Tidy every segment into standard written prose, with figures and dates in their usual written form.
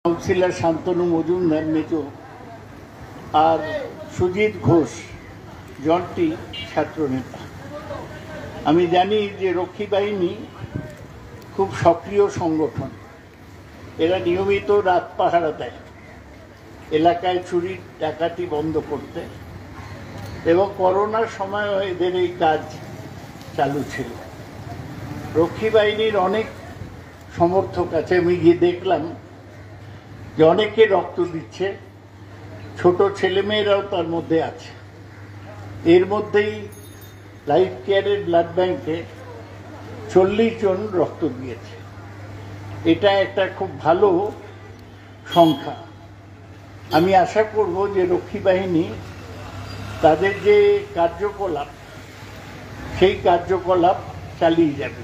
Councillor Shantanu Majumdar মেজ আর সুজিত ঘোষ জনটি ছাত্রনেতা। আমি জানি যে রক্ষী বাহিনী খুব সক্রিয় সংগঠন। এরা নিয়মিত রাত পাহারা দেয় এলাকায় চুরি ডাকাতি বন্ধ করতে, এবং করোনার সময় এদের এই কাজ চালু ছিল। রক্ষী বাহিনীর অনেক সমর্থক আছে, আমি গিয়ে দেখলাম যে অনেকে রক্ত দিচ্ছে, ছোট ছেলেমেয়েরাও তার মধ্যে আছে। এর মধ্যেই লাইফ কেয়ারের ব্লাড ব্যাংকে 40 জন রক্ত দিয়েছে। এটা একটা খুব ভালো সংখ্যা। আমি আশা করব যে রক্ষী বাহিনী তাদের যে কার্যকলাপ সেই কার্যকলাপ চালিয়ে যাবে।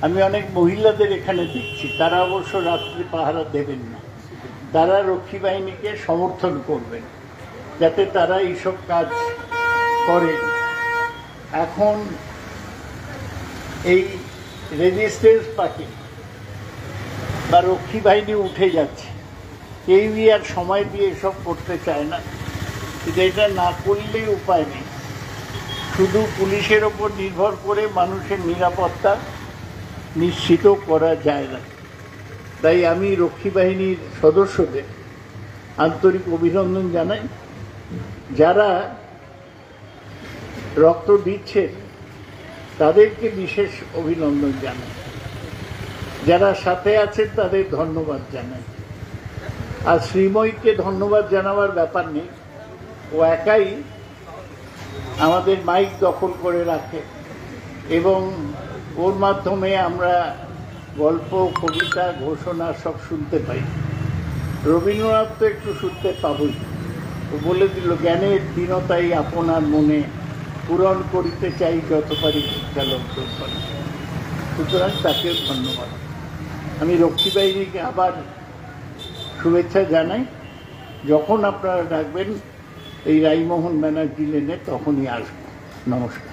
আমি অনেক মহিলাদের এখানে দেখছি, তারা অবশ্য রাত্রি পাহারা দেবেন না, তারা রক্ষী বাহিনীকে সমর্থন করবেন যাতে তারা এইসব কাজ করে। এখন এই রেজিস্ট্যান্স পার্টি বা রক্ষী বাহিনী উঠে যাচ্ছে, কেউই আর সময় দিয়ে এসব করতে চায় না। কিন্তু এটা না করলেই উপায় নেই। শুধু পুলিশের ওপর নির্ভর করে মানুষের নিরাপত্তা নিশ্চিত করা যায় না। তাই আমি রক্ষী বাহিনীর সদস্যদের আন্তরিক অভিনন্দন জানাই। যারা রক্ত দিচ্ছেন তাদেরকে বিশেষ অভিনন্দন জানাই, যারা সাথে আছেন তাদের ধন্যবাদ জানাই। আর শ্রীময়ীকে ধন্যবাদ জানাবার ব্যাপার নেই, ও একাই আমাদের মাইক দখল করে রাখে এবং ওর মাধ্যমে আমরা গল্প, কবিতা, ঘোষণা সব শুনতে পাই। রবীন্দ্রনাথ তো একটু শুনতে পাবই। ও বলে দিল, জ্ঞানের দীনতাই আপনার মনে পূরণ করিতে চাই যত পারি চালক। সুতরাং তাকেও ধন্যবাদ। আমি রক্ষী বাহিনীকে আবার শুভেচ্ছা জানাই। যখন আপনারা ডাকবেন এই রাইমোহন ব্যানার্জি লেনে, তখনই আসবো। নমস্কার।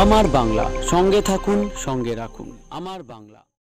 আমার বাংলা, সঙ্গে থাকুন, সঙ্গে রাখুন। আমার বাংলা।